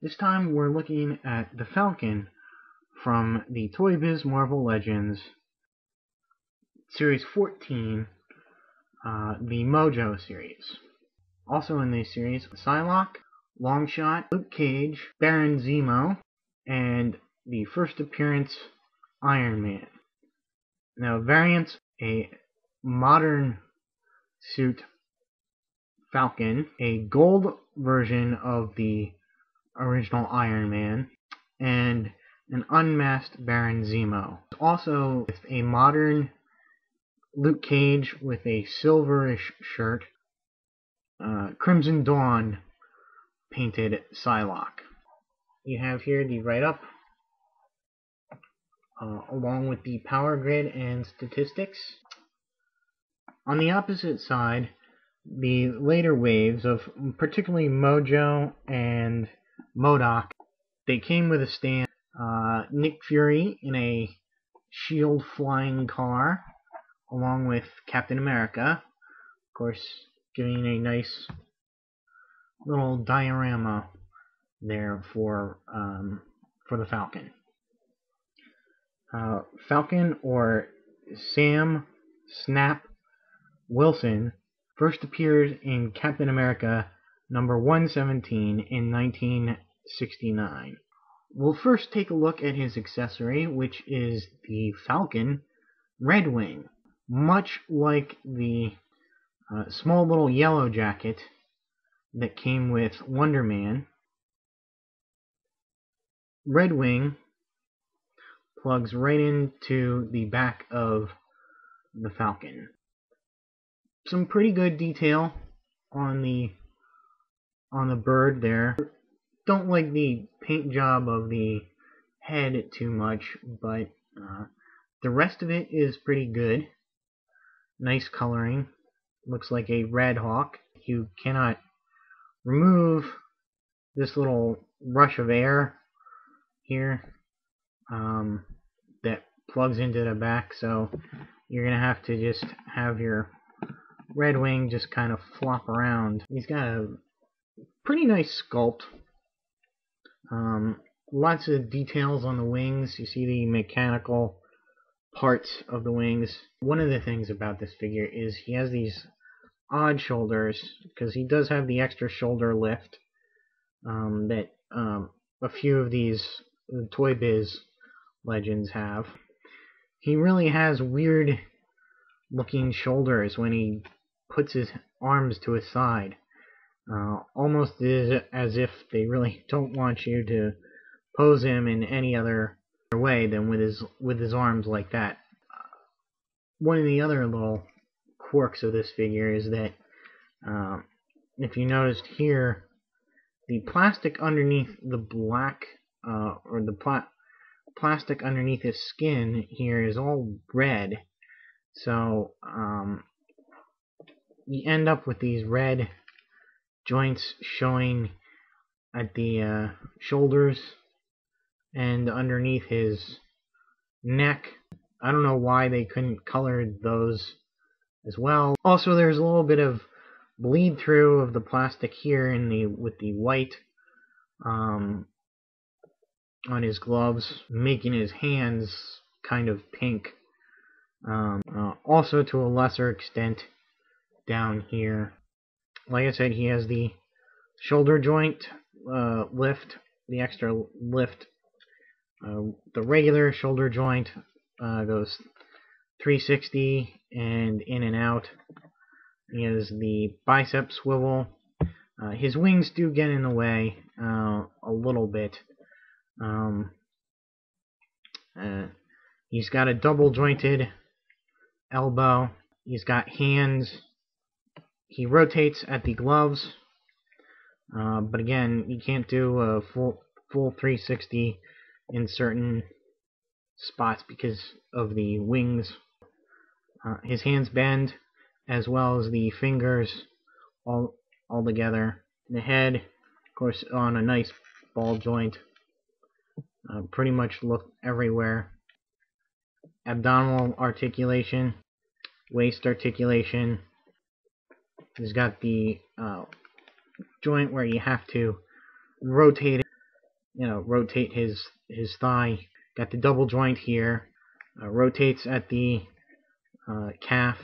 This time we're looking at the Falcon from the Toy Biz Marvel Legends Series 14, the Mojo series. Also in this series, Psylocke, Longshot, Luke Cage, Baron Zemo, and the first appearance, Iron Man. Now variants, a modern suit Falcon, a gold version of the original Iron Man, and an unmasked Baron Zemo. Also with a modern Luke Cage with a silverish shirt, Crimson Dawn painted Psylocke. You have here the write-up along with the power grid and statistics. On the opposite side, the later waves of particularly Mojo and MODOK, they came with a stand. Nick Fury in a shield flying car, along with Captain America, of course, giving a nice little diorama there for the Falcon. Falcon, or Sam Snap Wilson, first appeared in Captain America number 117 in 1969. We'll first take a look at his accessory, which is the Falcon Red Wing. Much like the small little yellow jacket that came with Wonder Man, Red Wing plugs right into the back of the Falcon. Some pretty good detail on the bird there. Don't like the paint job of the head too much, but the rest of it is pretty good. Nice coloring. Looks like a red hawk. You cannot remove this little rush of air here that plugs into the back, so you're gonna have to just have your Red Wing just kind of flop around. He's got a pretty nice sculpt. Lots of details on the wings. You see the mechanical parts of the wings. One of the things about this figure is he has these odd shoulders, because he does have the extra shoulder lift that a few of these Toy Biz Legends have. He really has weird looking shoulders when he puts his arms to his side. Almost as if they really don't want you to pose him in any other way than with his arms like that. One of the other little quirks of this figure is that if you noticed here, the plastic underneath the black or the plastic underneath his skin here is all red, so you end up with these red joints showing at the shoulders and underneath his neck. I don't know why they couldn't color those as well. Also, there's a little bit of bleed through of the plastic here with the white on his gloves, making his hands kind of pink. Also, to a lesser extent, down here, like I said, he has the shoulder joint lift, the extra lift. The regular shoulder joint goes 360 and in and out. He has the bicep swivel. His wings do get in the way a little bit. He's got a double jointed elbow. He's got hands. He rotates at the gloves, but again, you can't do a full 360 in certain spots because of the wings. His hands bend, as well as the fingers all together. The head, of course, on a nice ball joint. Pretty much look everywhere. Abdominal articulation, waist articulation. He's got the joint where you have to rotate it rotate his thigh. Got the double joint here. Rotates at the calf.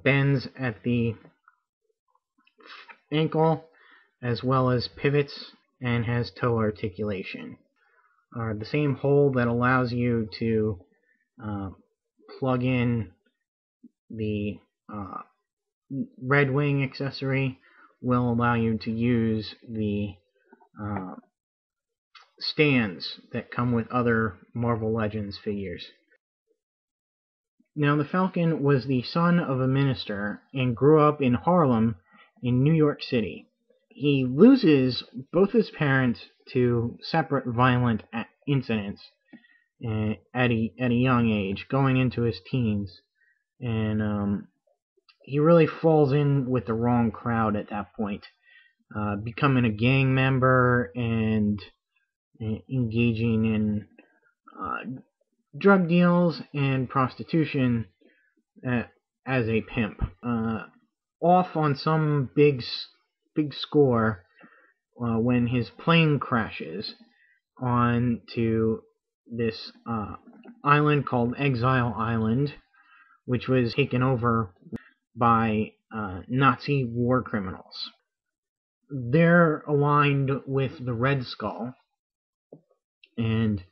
Bends at the ankle, as well as pivots, and has toe articulation. The same hole that allows you to plug in the Red Wing accessory will allow you to use the stands that come with other Marvel Legends figures. Now, the Falcon was the son of a minister and grew up in Harlem in New York City. He loses both his parents to separate violent incidents at a young age, going into his teens, and he really falls in with the wrong crowd at that point, becoming a gang member and engaging in drug deals and prostitution as a pimp. Off on some big score when his plane crashes onto this island called Exile Island, which was taken over by Nazi war criminals. They're aligned with the Red Skull, and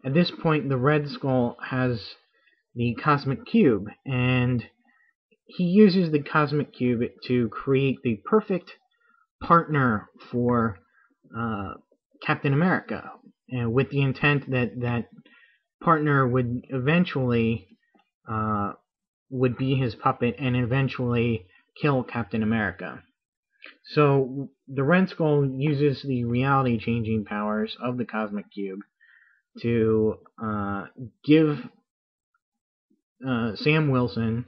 at this point the Red Skull has the Cosmic Cube, and he uses the Cosmic Cube to create the perfect partner for Captain America, and with the intent that that partner would eventually would be his puppet and eventually kill Captain America. So the Red Skull uses the reality-changing powers of the Cosmic Cube to give Sam Wilson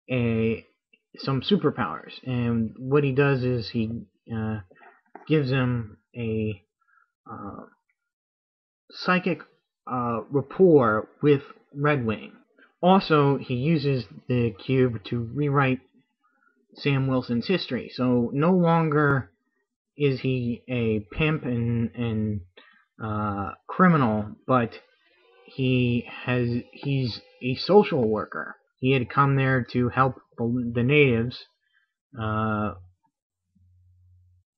some superpowers, and what he does is he gives him a psychic rapport with Red Wing. Also, he uses the cube to rewrite Sam Wilson's history. So no longer is he a pimp and criminal, but he's a social worker. He had come there to help the natives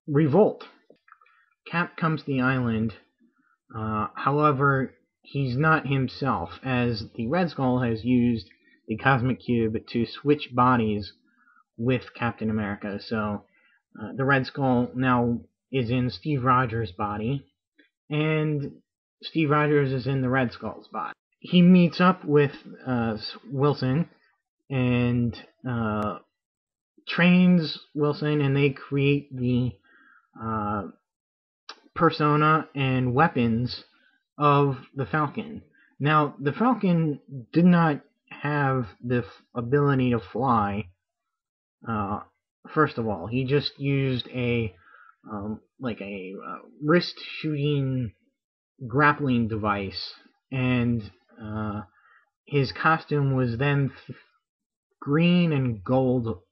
revolt. Cap comes to the island. However, he's not himself, as the Red Skull has used the Cosmic Cube to switch bodies with Captain America. So the Red Skull now is in Steve Rogers' body, and Steve Rogers is in the Red Skull's body. He meets up with Wilson and trains Wilson, and they create the persona and weapons of the Falcon. Now, the Falcon did not have the ability to fly. First of all, he just used a wrist shooting grappling device, and his costume was then green and gold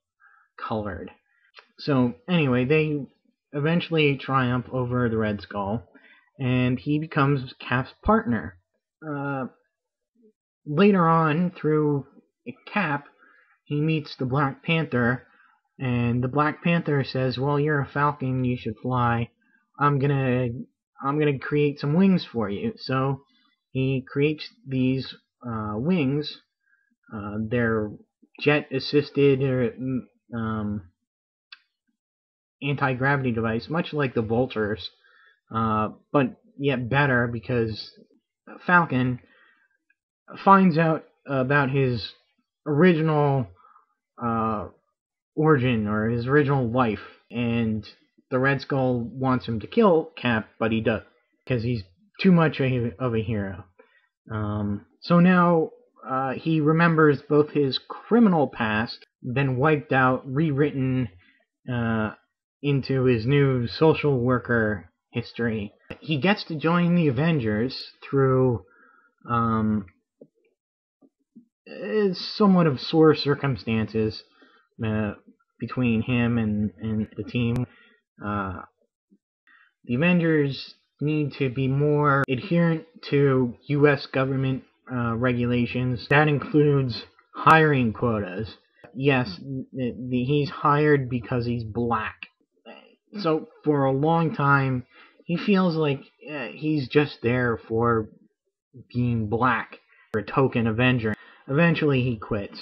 colored. So anyway, they eventually triumph over the Red Skull, and he becomes Cap's partner. Later on, through Cap, he meets the Black Panther, and the Black Panther says, "Well, you're a Falcon, you should fly. I'm gonna create some wings for you." So he creates these wings. They're jet-assisted anti-gravity device, much like the Vultures, but yet better, because Falcon finds out about his original origin, or his original life, and the Red Skull wants him to kill Cap, but he does, because he's too much of a hero. So now he remembers both his criminal past, then wiped out, rewritten into his new social worker history. He gets to join the Avengers through somewhat of sore circumstances between him and the team. The Avengers need to be more adherent to U.S. government regulations. That includes hiring quotas. Yes, he's hired because he's black. So for a long time, he feels like he's just there for being black, for a token Avenger. Eventually he quits.